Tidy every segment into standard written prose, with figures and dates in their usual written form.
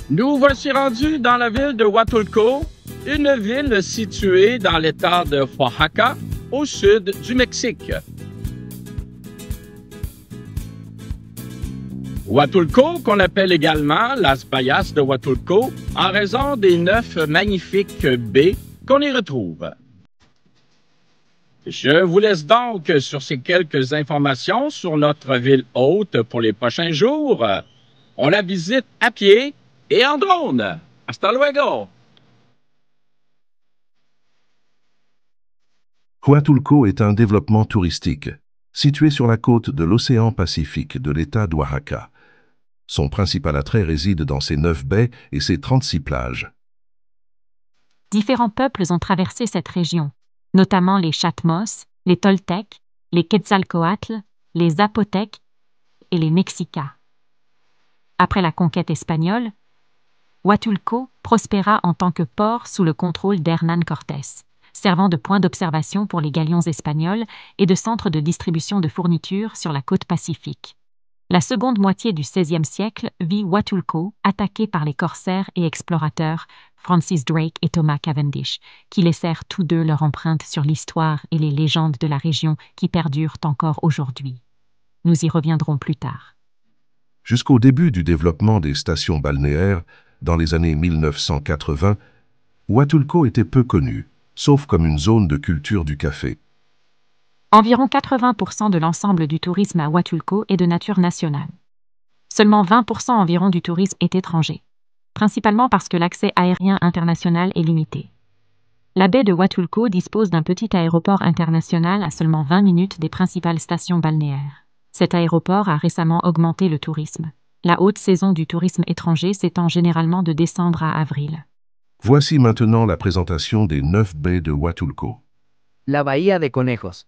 Nous voici rendus dans la ville de Huatulco, une ville située dans l'État de Oaxaca, au sud du Mexique. Huatulco, qu'on appelle également Las Bayas de Huatulco, en raison des 9 magnifiques baies qu'on y retrouve. Je vous laisse donc sur ces quelques informations sur notre ville hôte pour les prochains jours. On la visite à pied et en drone. Hasta luego! Huatulco est un développement touristique, situé sur la côte de l'océan Pacifique de l'État d'Oaxaca. Son principal attrait réside dans ses 9 baies et ses 36 plages. Différents peuples ont traversé cette région, notamment les Chatmos, les Toltecs, les Quetzalcoatl, les Zapotèques et les Mexicas. Après la conquête espagnole, Huatulco prospéra en tant que port sous le contrôle d'Hernán Cortés, servant de point d'observation pour les galions espagnols et de centre de distribution de fournitures sur la côte pacifique. La seconde moitié du XVIe siècle vit Huatulco attaqué par les corsaires et explorateurs Francis Drake et Thomas Cavendish, qui laissèrent tous deux leur empreinte sur l'histoire et les légendes de la région qui perdurent encore aujourd'hui. Nous y reviendrons plus tard. Jusqu'au début du développement des stations balnéaires, dans les années 1980, Huatulco était peu connu, sauf comme une zone de culture du café. Environ 80% de l'ensemble du tourisme à Huatulco est de nature nationale. Seulement 20% environ du tourisme est étranger, principalement parce que l'accès aérien international est limité. La baie de Huatulco dispose d'un petit aéroport international à seulement 20 minutes des principales stations balnéaires. Cet aéroport a récemment augmenté le tourisme. La haute saison du tourisme étranger s'étend généralement de décembre à avril. Voici maintenant la présentation des 9 baies de Huatulco. La Bahía de Conejos,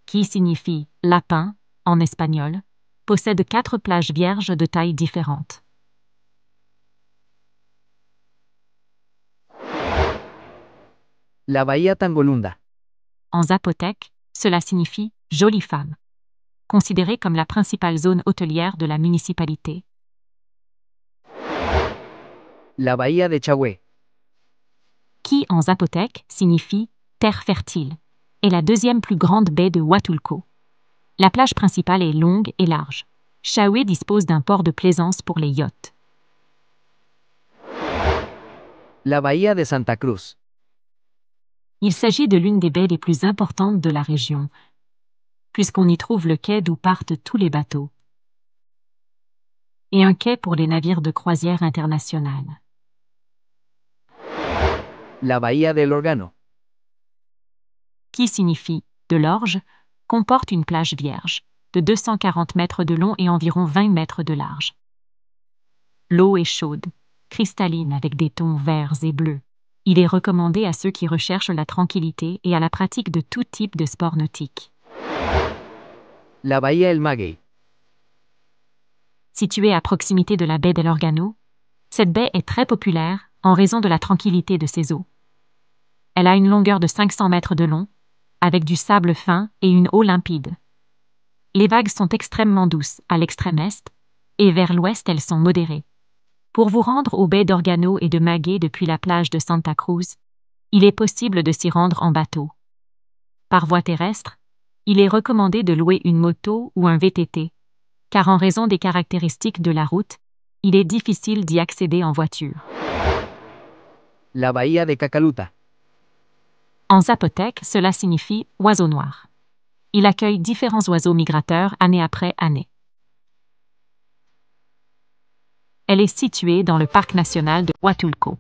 Qui signifie « lapin » en espagnol, possède 4 plages vierges de tailles différentes. la Bahía Tangolunda, En zapotèque, cela signifie « jolie femme », considérée comme la principale zone hôtelière de la municipalité. la Bahía de Chahue, Qui en zapotèque signifie « terre fertile », est la deuxième plus grande baie de Huatulco. La plage principale est longue et large. Chahue dispose d'un port de plaisance pour les yachts. la Bahía de Santa Cruz, Il s'agit de l'une des baies les plus importantes de la région, puisqu'on y trouve le quai d'où partent tous les bateaux, et un quai pour les navires de croisière internationales. la Bahía del Órgano, Qui signifie « de l'orge », comporte une plage vierge, de 240 mètres de long et environ 20 mètres de large. L'eau est chaude, cristalline avec des tons verts et bleus. Il est recommandé à ceux qui recherchent la tranquillité et à la pratique de tout type de sport nautique. la Bahía El Maguey, Située à proximité de la baie del Órgano, cette baie est très populaire en raison de la tranquillité de ses eaux. Elle a une longueur de 500 mètres de long, avec du sable fin et une eau limpide. Les vagues sont extrêmement douces à l'extrême est, et vers l'ouest elles sont modérées. Pour vous rendre aux baies d'Órgano et de Maguey depuis la plage de Santa Cruz, il est possible de s'y rendre en bateau. Par voie terrestre, il est recommandé de louer une moto ou un VTT, car en raison des caractéristiques de la route, il est difficile d'y accéder en voiture. la Bahía de Cacaluta, En zapotèque, cela signifie « oiseau noir ». Il accueille différents oiseaux migrateurs année après année. Elle est située dans le parc national de Huatulco.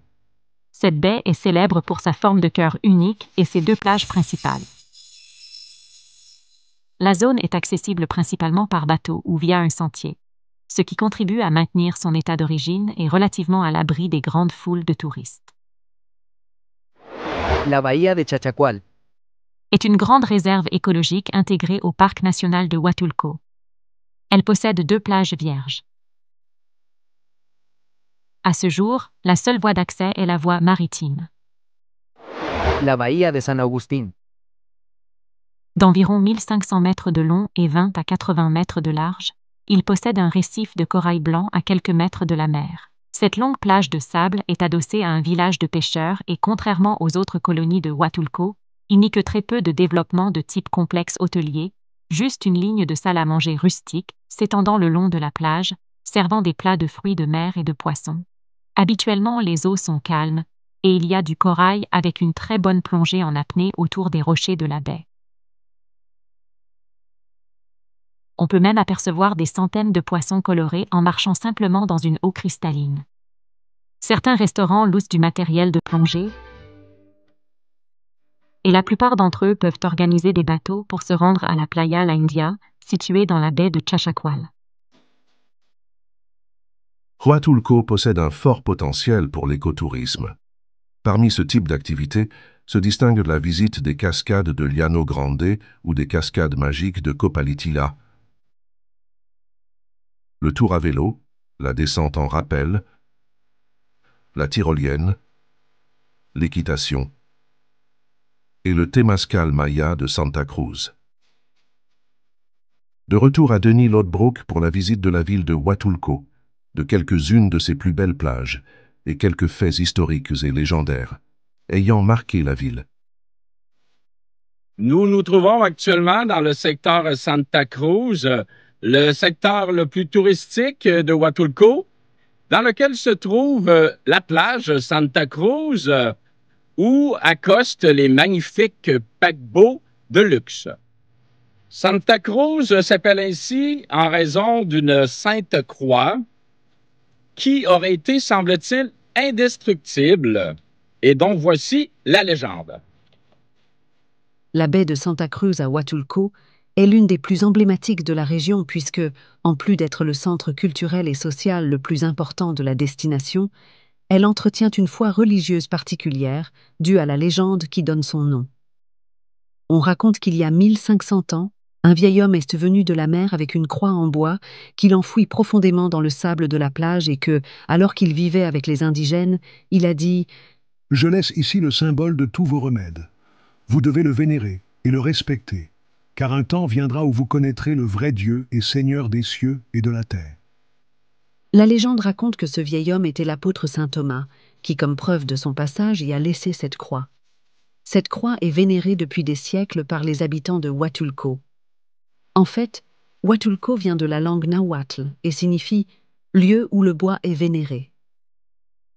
Cette baie est célèbre pour sa forme de cœur unique et ses 2 plages principales. La zone est accessible principalement par bateau ou via un sentier, ce qui contribue à maintenir son état d'origine et relativement à l'abri des grandes foules de touristes. la Bahía de Chachacual, Est une grande réserve écologique intégrée au parc national de Huatulco. Elle possède 2 plages vierges. À ce jour, la seule voie d'accès est la voie maritime. la Bahía de San Agustín, D'environ 1500 mètres de long et 20 à 80 mètres de large, il possède un récif de corail blanc à quelques mètres de la mer. Cette longue plage de sable est adossée à un village de pêcheurs et contrairement aux autres colonies de Huatulco, il n'y a que très peu de développement de type complexe hôtelier, juste une ligne de salle à manger rustique s'étendant le long de la plage, servant des plats de fruits de mer et de poissons. Habituellement, les eaux sont calmes, et il y a du corail avec une très bonne plongée en apnée autour des rochers de la baie. On peut même apercevoir des centaines de poissons colorés en marchant simplement dans une eau cristalline. Certains restaurants louent du matériel de plongée, et la plupart d'entre eux peuvent organiser des bateaux pour se rendre à la Playa La India, située dans la baie de Chachacual. Huatulco possède un fort potentiel pour l'écotourisme. Parmi ce type d'activité se distingue la visite des cascades de Llano Grande ou des cascades magiques de Copalitila, le tour à vélo, la descente en rappel, la tyrolienne, l'équitation et le Temazcal Maya de Santa Cruz. De retour à Denis Lodbrok pour la visite de la ville de Huatulco, de quelques-unes de ses plus belles plages et quelques faits historiques et légendaires ayant marqué la ville. Nous nous trouvons actuellement dans le secteur Santa Cruz, le secteur le plus touristique de Huatulco, dans lequel se trouve la plage Santa Cruz, où accostent les magnifiques paquebots de luxe. Santa Cruz s'appelle ainsi en raison d'une sainte croix qui aurait été, semble-t-il, indestructible et dont voici la légende. La baie de Santa Cruz à Huatulco est l'une des plus emblématiques de la région puisque, en plus d'être le centre culturel et social le plus important de la destination, elle entretient une foi religieuse particulière due à la légende qui donne son nom. On raconte qu'il y a 1500 ans, un vieil homme est venu de la mer avec une croix en bois qu'il enfouit profondément dans le sable de la plage et que, alors qu'il vivait avec les indigènes, il a dit « Je laisse ici le symbole de tous vos remèdes. Vous devez le vénérer et le respecter, car un temps viendra où vous connaîtrez le vrai Dieu et Seigneur des cieux et de la terre. » La légende raconte que ce vieil homme était l'apôtre saint Thomas, qui, comme preuve de son passage, y a laissé cette croix. Cette croix est vénérée depuis des siècles par les habitants de Huatulco. En fait, Huatulco vient de la langue nahuatl et signifie « lieu où le bois est vénéré ».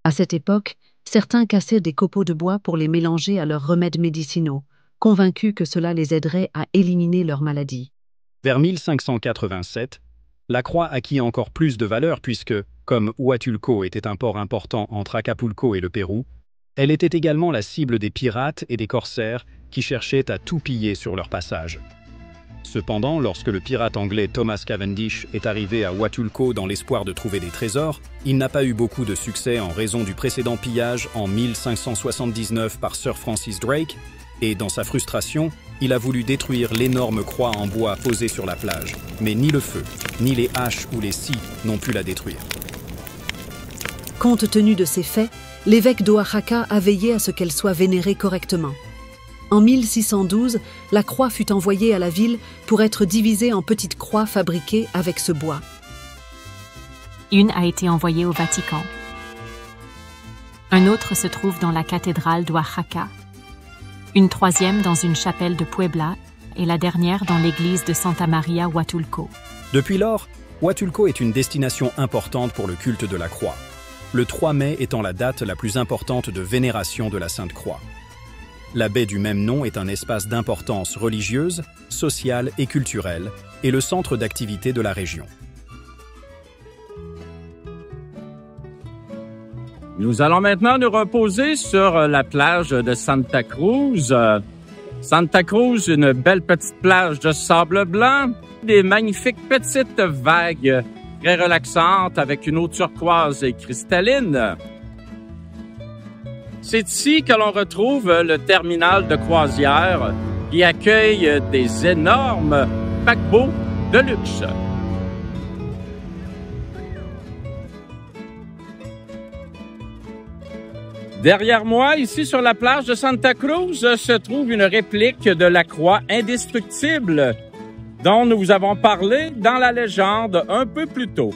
À cette époque, certains cassaient des copeaux de bois pour les mélanger à leurs remèdes médicinaux, convaincus que cela les aiderait à éliminer leurs maladies. Vers 1587, la croix acquit encore plus de valeur puisque, comme Huatulco était un port important entre Acapulco et le Pérou, elle était également la cible des pirates et des corsaires qui cherchaient à tout piller sur leur passage. Cependant, lorsque le pirate anglais Thomas Cavendish est arrivé à Huatulco dans l'espoir de trouver des trésors, il n'a pas eu beaucoup de succès en raison du précédent pillage en 1579 par Sir Francis Drake, et dans sa frustration, il a voulu détruire l'énorme croix en bois posée sur la plage. Mais ni le feu, ni les haches ou les scies n'ont pu la détruire. Compte tenu de ces faits, l'évêque d'Oaxaca a veillé à ce qu'elle soit vénérée correctement. En 1612, la croix fut envoyée à la ville pour être divisée en petites croix fabriquées avec ce bois. Une a été envoyée au Vatican. Un autre se trouve dans la cathédrale d'Oaxaca. Une troisième dans une chapelle de Puebla et la dernière dans l'église de Santa Maria Huatulco. Depuis lors, Huatulco est une destination importante pour le culte de la croix. Le 3 mai étant la date la plus importante de vénération de la Sainte Croix. La baie du même nom est un espace d'importance religieuse, sociale et culturelle, et le centre d'activité de la région. Nous allons maintenant nous reposer sur la plage de Santa Cruz. Santa Cruz, une belle petite plage de sable blanc, des magnifiques petites vagues très relaxantes avec une eau turquoise et cristalline. C'est ici que l'on retrouve le terminal de croisière qui accueille des énormes paquebots de luxe. Derrière moi, ici sur la plage de Santa Cruz, se trouve une réplique de la croix indestructible dont nous vous avons parlé dans la légende un peu plus tôt.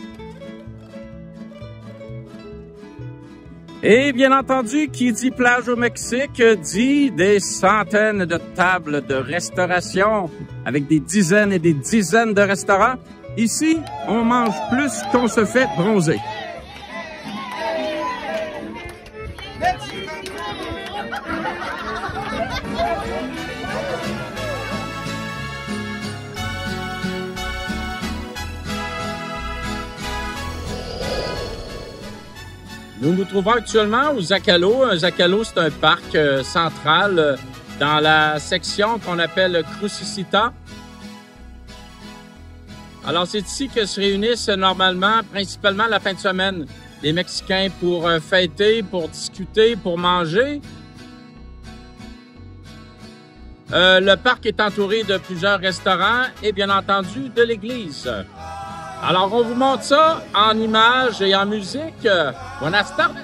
Et bien entendu, qui dit plage au Mexique dit des centaines de tables de restauration avec des dizaines et des dizaines de restaurants. Ici, on mange plus qu'on se fait bronzer. Nous nous trouvons actuellement au Zócalo. Zócalo, c'est un parc central dans la section qu'on appelle Crucecita. Alors, c'est ici que se réunissent normalement, principalement la fin de semaine, les Mexicains pour fêter, pour discuter, pour manger. Le parc est entouré de plusieurs restaurants et bien entendu de l'église. Alors, on vous montre ça en images et en musique. Buenas tardes!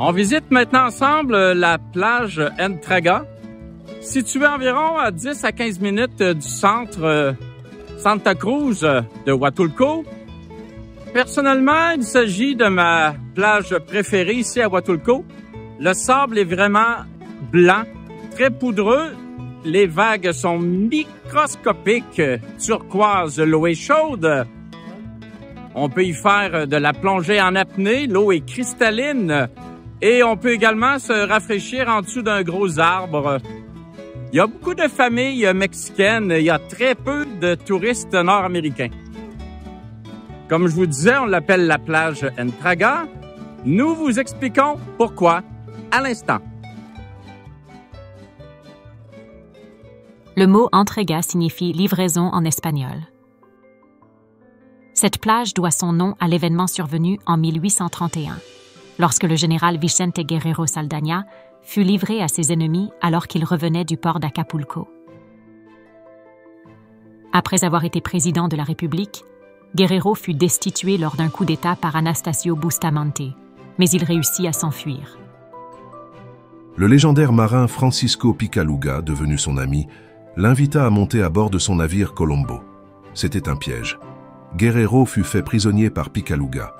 On visite maintenant ensemble la plage Entraga, située environ à 10 à 15 minutes du centre Santa Cruz de Huatulco. Personnellement, il s'agit de ma plage préférée ici à Huatulco. Le sable est vraiment blanc, très poudreux. Les vagues sont microscopiques, turquoise, l'eau est chaude. On peut y faire de la plongée en apnée, l'eau est cristalline. Et on peut également se rafraîchir en dessous d'un gros arbre. Il y a beaucoup de familles mexicaines, il y a très peu de touristes nord-américains. Comme je vous disais, on l'appelle la plage Entraga. Nous vous expliquons pourquoi à l'instant. Le mot entrega signifie livraison en espagnol. Cette plage doit son nom à l'événement survenu en 1831. Lorsque le général Vicente Guerrero Saldaña fut livré à ses ennemis alors qu'il revenait du port d'Acapulco. Après avoir été président de la République, Guerrero fut destitué lors d'un coup d'État par Anastasio Bustamante, mais il réussit à s'enfuir. Le légendaire marin Francisco Picaluga, devenu son ami, l'invita à monter à bord de son navire Colombo. C'était un piège. Guerrero fut fait prisonnier par Picaluga.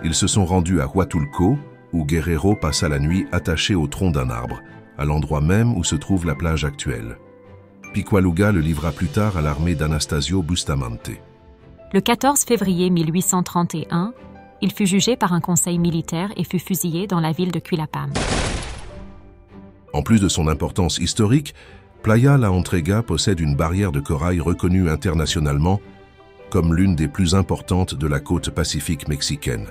Ils se sont rendus à Huatulco, où Guerrero passa la nuit attaché au tronc d'un arbre, à l'endroit même où se trouve la plage actuelle. Picaluga le livra plus tard à l'armée d'Anastasio Bustamante. Le 14 février 1831, il fut jugé par un conseil militaire et fut fusillé dans la ville de Quilapam. En plus de son importance historique, Playa La Entrega possède une barrière de corail reconnue internationalement comme l'une des plus importantes de la côte pacifique mexicaine.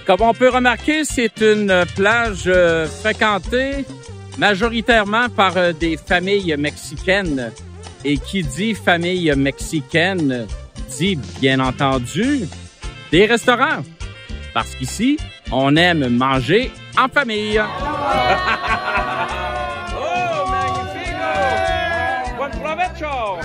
Comme on peut remarquer, c'est une plage fréquentée majoritairement par des familles mexicaines. Et qui dit famille mexicaine dit, bien entendu, des restaurants. Parce qu'ici, on aime manger en famille. Oh, magnifico! Buen provecho!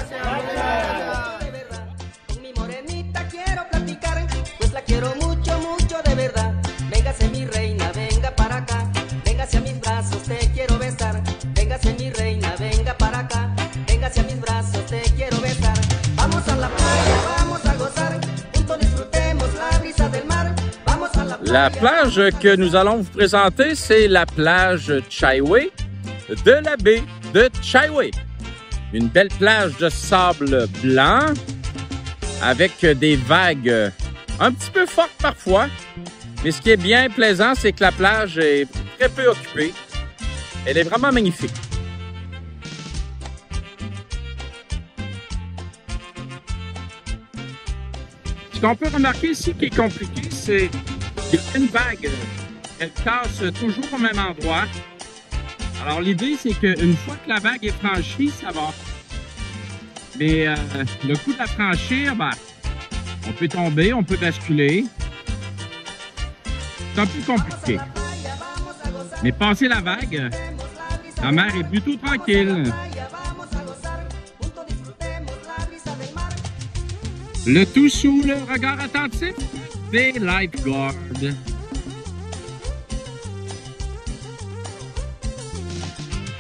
La plage que nous allons vous présenter, c'est la plage Chihue de la baie de Chihue. Une belle plage de sable blanc avec des vagues un petit peu fortes parfois. Mais ce qui est bien plaisant, c'est que la plage est très peu occupée. Elle est vraiment magnifique. Ce qu'on peut remarquer ici qui est compliqué, c'est Il y a une vague, elle casse toujours au même endroit. Alors, l'idée, c'est qu'une fois que la vague est franchie, ça va. Mais le coup de la franchir, ben, on peut tomber, on peut basculer. C'est un peu compliqué. Mais passer la vague, la mer est plutôt tranquille. Le tout sous le regard attentif des lifeguards.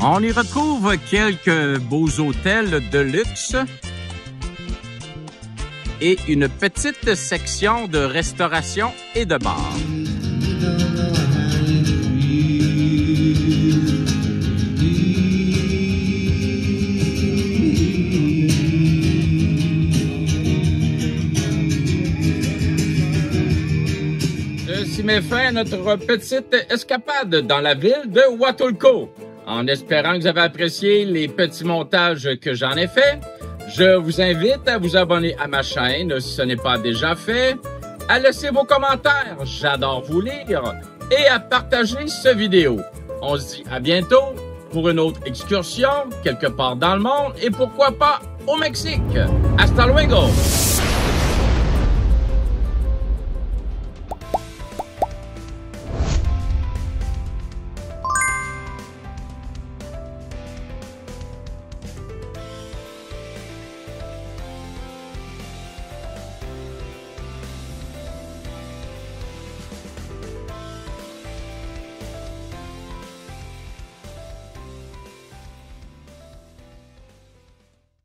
On y retrouve quelques beaux hôtels de luxe et une petite section de restauration et de bar. Ceci met fin à notre petite escapade dans la ville de Huatulco. En espérant que vous avez apprécié les petits montages que j'en ai faits, je vous invite à vous abonner à ma chaîne si ce n'est pas déjà fait, à laisser vos commentaires, j'adore vous lire, et à partager cette vidéo. On se dit à bientôt pour une autre excursion quelque part dans le monde et pourquoi pas au Mexique. Hasta luego!